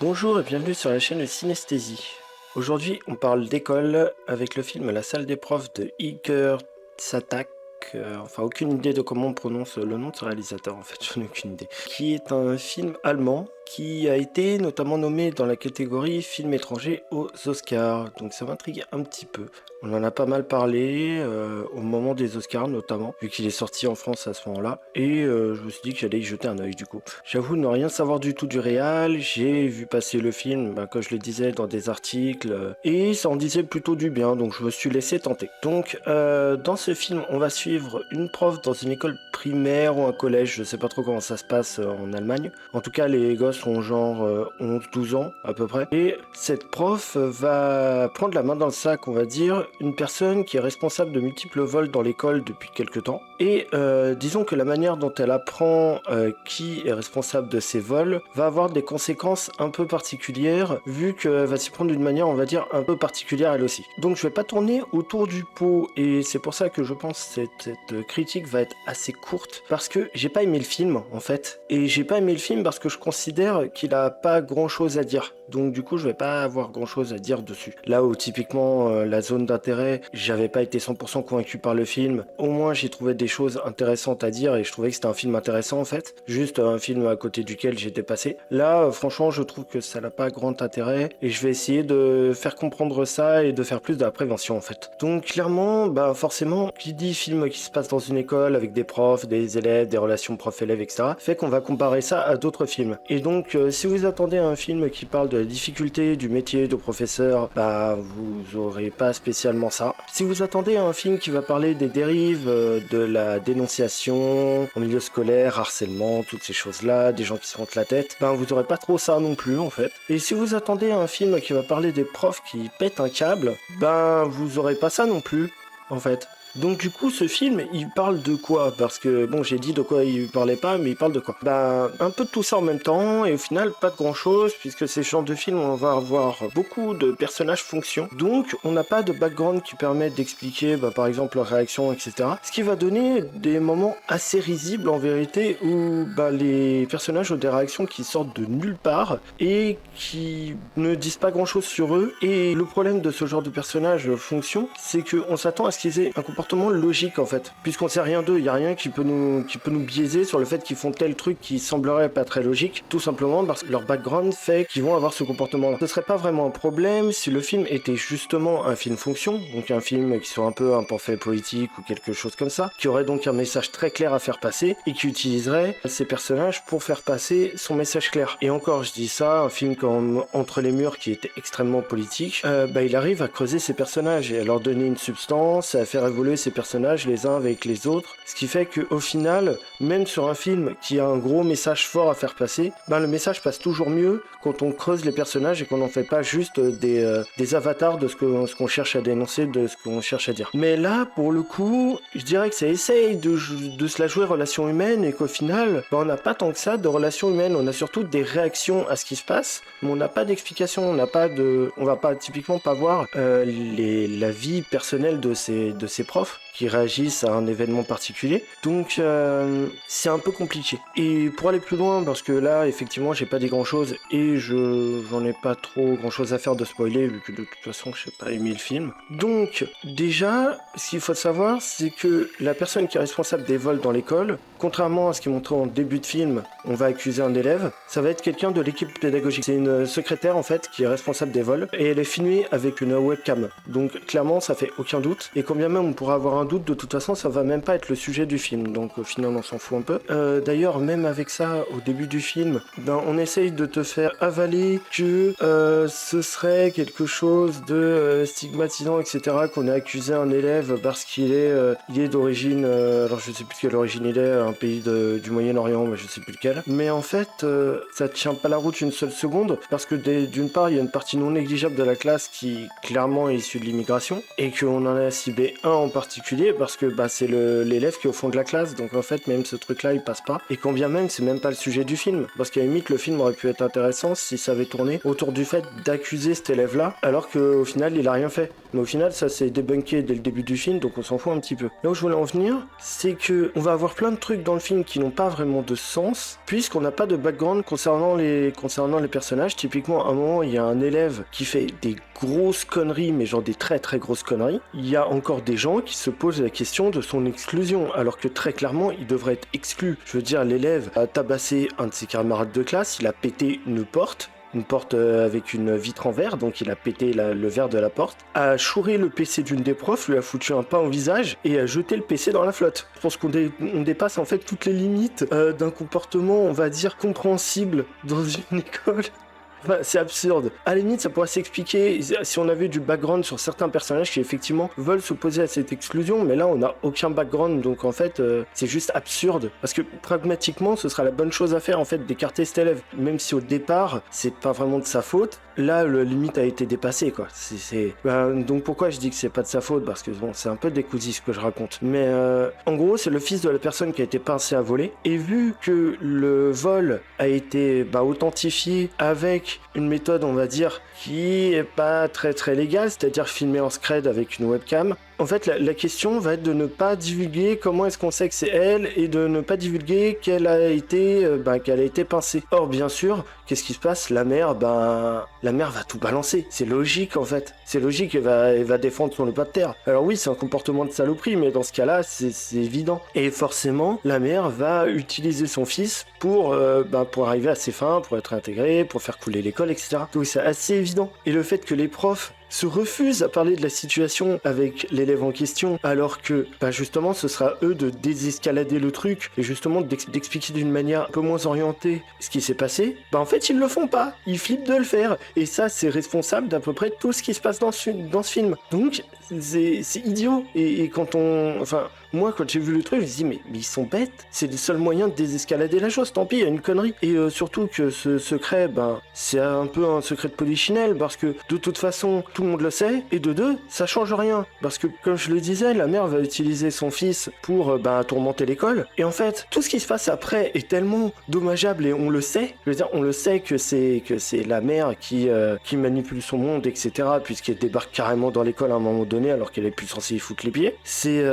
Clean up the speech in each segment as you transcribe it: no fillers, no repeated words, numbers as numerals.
Bonjour et bienvenue sur la chaîne de Synesthésie. Aujourd'hui, on parle d'école avec le film La salle des profs de Igor Tsatak. Enfin, aucune idée de comment on prononce le nom de ce réalisateur, en fait, j'en ai aucune idée. Qui est un film allemand qui a été notamment nommé dans la catégorie film étranger aux Oscars. Donc ça m'intrigue un petit peu. On en a pas mal parlé au moment des Oscars notamment, vu qu'il est sorti en France à ce moment-là. Et je me suis dit que j'allais y jeter un œil du coup. J'avoue ne rien savoir du tout du réal. J'ai vu passer le film, comme je le disais, dans des articles. Et ça en disait plutôt du bien, donc je me suis laissé tenter. Donc dans ce film, on va suivre une prof dans une école primaire ou un collège. Je sais pas trop comment ça se passe en Allemagne. En tout cas, les gosses ont genre 11-12 ans à peu près. Et cette prof va prendre la main dans le sac, on va dire, une personne qui est responsable de multiples vols dans l'école depuis quelques temps. Et disons que la manière dont elle apprend qui est responsable de ces vols va avoir des conséquences un peu particulières, vu qu'elle va s'y prendre d'une manière, on va dire, un peu particulière elle aussi. Donc je vais pas tourner autour du pot, et c'est pour ça que je pense que cette critique va être assez courte, parce que j'ai pas aimé le film, en fait. Et j'ai pas aimé le film parce que je considère qu'il a pas grand chose à dire. Donc du coup, je vais pas avoir grand chose à dire dessus. Là où typiquement la zone d'intérêt, j'avais pas été 100% convaincu par le film, au moins j'ai trouvé des choses intéressantes à dire et je trouvais que c'était un film intéressant en fait. Juste un film à côté duquel j'étais passé. Là, franchement, je trouve que ça n'a pas grand intérêt et je vais essayer de faire comprendre ça et de faire plus de la prévention en fait. Donc clairement, forcément, qui dit film qui se passe dans une école avec des profs, des élèves, des relations prof-élève, etc., fait qu'on va comparer ça à d'autres films. Et donc, si vous attendez un film qui parle de la difficulté du métier de professeur, vous aurez pas spécialement ça. Si vous attendez un film qui va parler des dérives de la dénonciation en milieu scolaire, harcèlement, toutes ces choses-là, des gens qui se montent la tête, vous aurez pas trop ça non plus en fait. Et si vous attendez un film qui va parler des profs qui pètent un câble, vous aurez pas ça non plus en fait. Donc du coup, ce film, il parle de quoi? Parce que, bon, j'ai dit de quoi il parlait pas, mais il parle de quoi? Un peu de tout ça en même temps, et au final, pas de grand-chose, puisque ces genres de films, on va avoir beaucoup de personnages fonctions. Donc, on n'a pas de background qui permet d'expliquer, par exemple, leurs réactions, etc. Ce qui va donner des moments assez risibles, en vérité, où les personnages ont des réactions qui sortent de nulle part, et qui ne disent pas grand-chose sur eux. Et le problème de ce genre de personnages fonctions, c'est qu'on s'attend à ce qu'ils aient un comportement logique en fait, puisqu'on sait rien d'eux, il y a rien qui peut nous biaiser sur le fait qu'ils font tel truc qui semblerait pas très logique, tout simplement parce que leur background fait qu'ils vont avoir ce comportement-là. Ce serait pas vraiment un problème si le film était justement un film fonction, donc un film qui soit un peu un pamphlet politique ou quelque chose comme ça, qui aurait donc un message très clair à faire passer et qui utiliserait ces personnages pour faire passer son message clair. Et encore, je dis ça, un film comme Entre les murs qui était extrêmement politique, il arrive à creuser ces personnages et à leur donner une substance, à faire évoluer ces personnages les uns avec les autres, ce qui fait qu'au final, même sur un film qui a un gros message fort à faire passer, le message passe toujours mieux quand on creuse les personnages et qu'on n'en fait pas juste des avatars de ce qu'on cherche à dénoncer, de ce qu'on cherche à dire. Mais là, pour le coup, je dirais que ça essaye de se la jouer relation humaine et qu'au final, on n'a pas tant que ça de relations humaines, on a surtout des réactions à ce qui se passe, mais on n'a pas d'explication, on va pas typiquement pas voir la vie personnelle de ces profs qui réagissent à un événement particulier. Donc c'est un peu compliqué. Et pour aller plus loin, parce que là effectivement j'ai pas dit grand chose et j'en ai pas trop grand chose à faire de spoiler vu que de toute façon je sais pas aimé le film. Donc déjà, ce qu'il faut savoir, c'est que la personne qui est responsable des vols dans l'école, contrairement à ce qui est montré en début de film, on va accuser un élève, ça va être quelqu'un de l'équipe pédagogique. C'est une secrétaire en fait qui est responsable des vols et elle est filmée avec une webcam. Donc clairement ça fait aucun doute. Et quand bien même on pourra avoir un doute, de toute façon ça va même pas être le sujet du film. Donc au final on s'en fout un peu. D'ailleurs même avec ça au début du film, on essaye de te faire avaler que ce serait quelque chose de stigmatisant, etc. Qu'on a accusé un élève parce qu'il est d'origine, alors je sais plus quelle origine il est, un pays du Moyen-Orient, mais je sais plus lequel. Mais en fait, ça tient pas la route une seule seconde, parce que d'une part, il y a une partie non négligeable de la classe qui clairement est issue de l'immigration, et qu'on en a ciblé un en particulier particulier parce que c'est l'élève qui est au fond de la classe, donc en fait même ce truc-là il passe pas. Et quand bien même c'est même pas le sujet du film, parce qu'à la limite le film aurait pu être intéressant si ça avait tourné autour du fait d'accuser cet élève-là, alors qu'au final il a rien fait. Mais au final ça s'est débunké dès le début du film, donc on s'en fout un petit peu. Là où je voulais en venir, c'est que on va avoir plein de trucs dans le film qui n'ont pas vraiment de sens, puisqu'on n'a pas de background concernant les personnages. Typiquement, à un moment, il y a un élève qui fait des grosses conneries, mais genre des très très grosses conneries. Il y a encore des gens qui se posent la question de son exclusion, alors que très clairement, il devrait être exclu. Je veux dire, l'élève a tabassé un de ses camarades de classe, il a pété une porte avec une vitre en verre, donc il a pété le verre de la porte, a chouré le PC d'une des profs, lui a foutu un pain au visage et a jeté le PC dans la flotte. Je pense qu'on dépasse en fait toutes les limites d'un comportement, on va dire, compréhensible dans une école. Enfin, c'est absurde. À la limite, ça pourrait s'expliquer si on avait du background sur certains personnages qui effectivement veulent s'opposer à cette exclusion, mais là on n'a aucun background, donc en fait c'est juste absurde. Parce que pragmatiquement, ce sera la bonne chose à faire en fait d'écarter cet élève, même si au départ c'est pas vraiment de sa faute. Là, le limite a été dépassé, quoi. Donc pourquoi je dis que c'est pas de sa faute? Parce que bon, c'est un peu décousu ce que je raconte. Mais en gros, c'est le fils de la personne qui a été pincée à voler. Et vu que le vol a été authentifié avec une méthode, on va dire, qui est pas très très légale, c'est-à-dire filmé en scred avec une webcam, en fait, la question va être de ne pas divulguer comment est-ce qu'on sait que c'est elle et de ne pas divulguer qu'elle a été pincée. Or, bien sûr, qu'est-ce qui se passe? La mère va tout balancer. C'est logique, en fait. C'est logique, elle va défendre son pas de terre. Alors oui, c'est un comportement de saloperie, mais dans ce cas-là, c'est évident. Et forcément, la mère va utiliser son fils pour arriver à ses fins, pour être intégré, pour faire couler l'école, etc. Donc c'est assez évident. Et le fait que les profs se refusent à parler de la situation avec l'élève en question, alors que justement ce sera eux de désescalader le truc et justement d'expliquer d'une manière un peu moins orientée ce qui s'est passé, en fait ils le font pas, ils flippent de le faire, et ça c'est responsable d'à peu près tout ce qui se passe dans ce film. Donc c'est idiot, et moi quand j'ai vu le truc je me dis mais ils sont bêtes, c'est le seul moyen de désescalader la chose, tant pis, il y a une connerie. Et surtout que ce secret, c'est un peu un secret de polichinelle, parce que de toute façon tout le monde le sait, et de deux, ça change rien, parce que comme je le disais, la mère va utiliser son fils pour tourmenter l'école, et en fait tout ce qui se passe après est tellement dommageable, et on le sait, je veux dire, on le sait que c'est la mère qui manipule son monde, etc., puisqu'elle débarque carrément dans l'école à un moment donné alors qu'elle est plus censée y foutre les pieds. C'est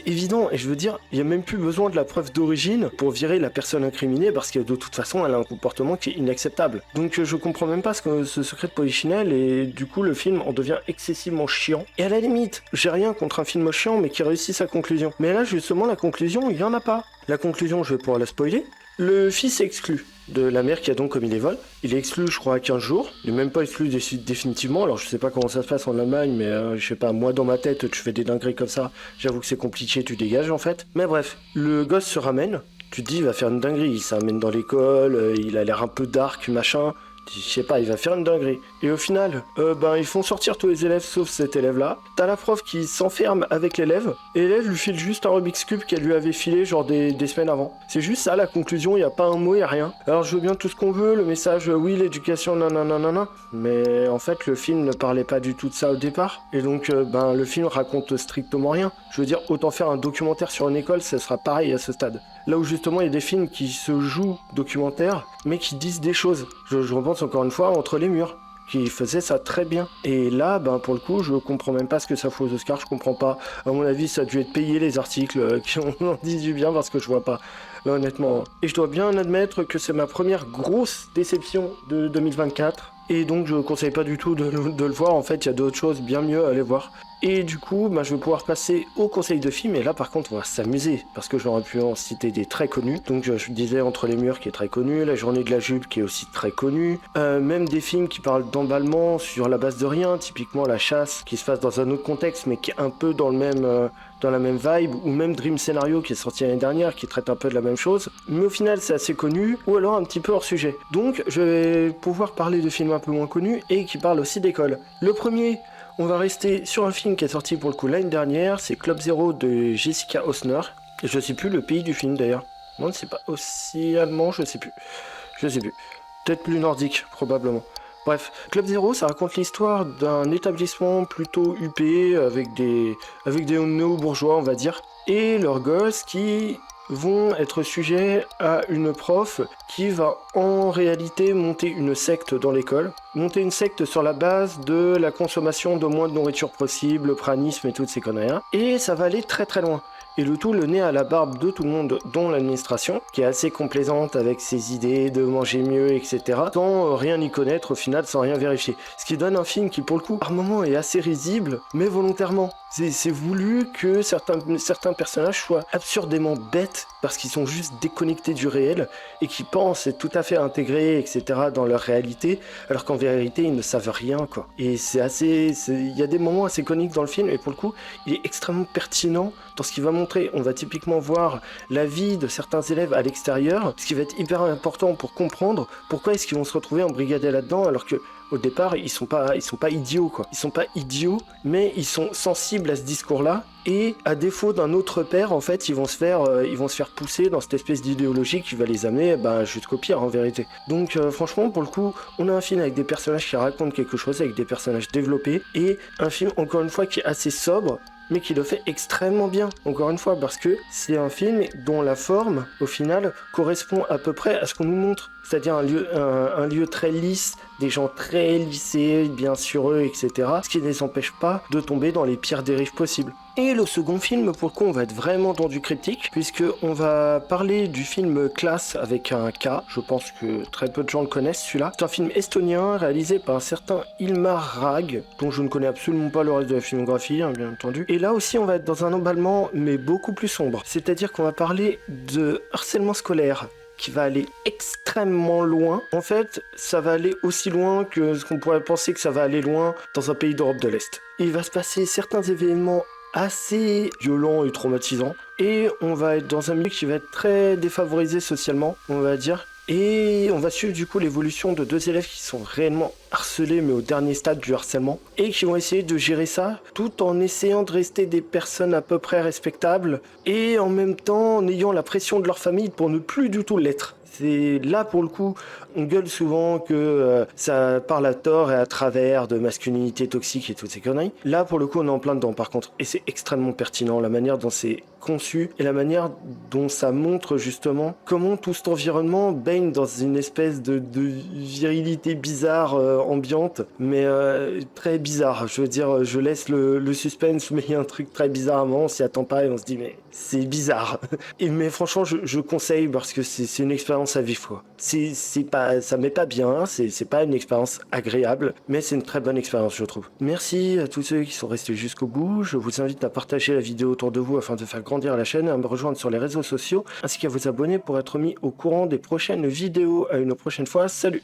évident, et je veux dire, il n'y a même plus besoin de la preuve d'origine pour virer la personne incriminée, parce que de toute façon elle a un comportement qui est inacceptable. Donc je comprends même pas ce secret de polichinelle, et du coup le film en devient excessivement chiant. Et à la limite, j'ai rien contre un film chiant mais qui réussit sa conclusion. Mais là justement la conclusion, il y en a pas. La conclusion, je vais pouvoir la spoiler. Le fils est exclu de la mère qui a donc commis les vols. Il est exclu, je crois, à 15 jours. Il n'est même pas exclu définitivement. Alors, je sais pas comment ça se passe en Allemagne, mais je sais pas, moi, dans ma tête, tu fais des dingueries comme ça. J'avoue que c'est compliqué, tu dégages, en fait. Mais bref, le gosse se ramène. Tu te dis, il va faire une dinguerie. Il s'amène dans l'école, il a l'air un peu dark, machin. Je sais pas, il va faire une dinguerie. Et au final, ils font sortir tous les élèves sauf cet élève-là. T'as la prof qui s'enferme avec l'élève, et l'élève lui file juste un Rubik's Cube qu'elle lui avait filé genre des semaines avant. C'est juste ça la conclusion, il y a pas un mot, il y a rien. Alors je veux bien tout ce qu'on veut, le message, oui, l'éducation, nanana, mais en fait le film ne parlait pas du tout de ça au départ. Et donc le film raconte strictement rien. Je veux dire, autant faire un documentaire sur une école, ça sera pareil à ce stade. Là où justement il y a des films qui se jouent documentaires, mais qui disent des choses. Je repense encore une fois Entre les murs, qui faisait ça très bien. Et là, pour le coup, je comprends même pas ce que ça fout aux Oscars, je comprends pas. À mon avis, ça a dû être payé les articles qui en disent du bien, parce que je vois pas, là, honnêtement. Et je dois bien admettre que c'est ma première grosse déception de 2024. Et donc je conseille pas du tout de le voir, en fait il y a d'autres choses bien mieux à aller voir. Et du coup, je vais pouvoir passer au conseil de film, et là par contre on va s'amuser, parce que j'aurais pu en citer des très connus. Donc je disais Entre les murs qui est très connu, La journée de la jupe qui est aussi très connu, même des films qui parlent d'emballement sur la base de rien, typiquement La chasse, qui se passe dans un autre contexte mais qui est un peu dans la même vibe, ou même Dream Scenario qui est sorti l'année dernière, qui traite un peu de la même chose, mais au final c'est assez connu, ou alors un petit peu hors sujet. Donc je vais pouvoir parler de films un peu moins connus, et qui parlent aussi d'école. Le premier, on va rester sur un film qui est sorti pour le coup l'année dernière, c'est Club Zero de Jessica Osner, et je sais plus le pays du film d'ailleurs. Non, c'est pas aussi allemand, je sais plus. Peut-être plus nordique, probablement. Bref, Club Zero, ça raconte l'histoire d'un établissement plutôt huppé, avec des néo-bourgeois, on va dire, et leurs gosses qui vont être sujets à une prof qui va en réalité monter une secte dans l'école, monter une secte sur la base de la consommation de moins de nourriture possible, le pranisme et toutes ces conneries, et ça va aller très très loin. Et le tout le nez à la barbe de tout le monde, dont l'administration, qui est assez complaisante avec ses idées de manger mieux, etc., sans rien y connaître au final, sans rien vérifier. Ce qui donne un film qui, pour le coup, par moments est assez risible, mais volontairement. C'est voulu que certains personnages soient absurdément bêtes, parce qu'ils sont juste déconnectés du réel, et qui pensent être tout à fait intégrés, etc., dans leur réalité, alors qu'en vérité, ils ne savent rien, quoi. Et il y a des moments assez comiques dans le film, et pour le coup, il est extrêmement pertinent dans ce qu'il va montrer. On va typiquement voir la vie de certains élèves à l'extérieur, ce qui va être hyper important pour comprendre pourquoi est-ce qu'ils vont se retrouver embrigadés là-dedans, alors que au départ, ils sont pas idiots, quoi. Ils sont pas idiots, mais ils sont sensibles à ce discours-là, et à défaut d'un autre père, en fait, ils vont se faire pousser dans cette espèce d'idéologie qui va les amener, jusqu'au pire, en vérité. Donc, franchement, pour le coup, on a un film avec des personnages qui racontent quelque chose, avec des personnages développés, et un film, encore une fois, qui est assez sobre, mais qui le fait extrêmement bien, encore une fois, parce que c'est un film dont la forme, au final, correspond à peu près à ce qu'on nous montre. C'est-à-dire un lieu très lisse, des gens très lissés, bien sur eux, etc. Ce qui ne les empêche pas de tomber dans les pires dérives possibles. Et le second film, pour le coup, on va être vraiment dans du critique, puisqu'on va parler du film Class avec un K. Je pense que très peu de gens le connaissent, celui-là. C'est un film estonien réalisé par un certain Ilmar Rag, dont je ne connais absolument pas le reste de la filmographie, hein, bien entendu. Et là aussi, on va être dans un emballement, mais beaucoup plus sombre. C'est-à-dire qu'on va parler de harcèlement scolaire, qui va aller extrêmement loin. En fait, ça va aller aussi loin que ce qu'on pourrait penser que ça va aller loin dans un pays d'Europe de l'Est. Il va se passer certains événements assez violents et traumatisants, et on va être dans un milieu qui va être très défavorisé socialement, on va dire. Et on va suivre du coup l'évolution de deux élèves qui sont réellement harcelés, mais au dernier stade du harcèlement, et qui vont essayer de gérer ça tout en essayant de rester des personnes à peu près respectables, et en même temps en ayant la pression de leur famille pour ne plus du tout l'être. C'est là pour le coup, on gueule souvent que ça parle à tort et à travers de masculinité toxique et toutes ces conneries. Là pour le coup, on est en plein dedans par contre, et c'est extrêmement pertinent la manière dont c'est conçu et la manière dont ça montre justement comment tout cet environnement baigne dans une espèce de virilité bizarre ambiante, mais très bizarre. Je veux dire, je laisse le suspense, mais il y a un truc très bizarre à un moment, on s'y attend pas et on se dit mais c'est bizarre. Mais franchement, je conseille parce que c'est une expérience à vivre, quoi. Ça met pas bien, c'est pas une expérience agréable, mais c'est une très bonne expérience, je trouve. Merci à tous ceux qui sont restés jusqu'au bout. Je vous invite à partager la vidéo autour de vous afin de faire grandir la chaîne, à me rejoindre sur les réseaux sociaux, ainsi qu'à vous abonner pour être mis au courant des prochaines vidéos. À une prochaine fois, salut!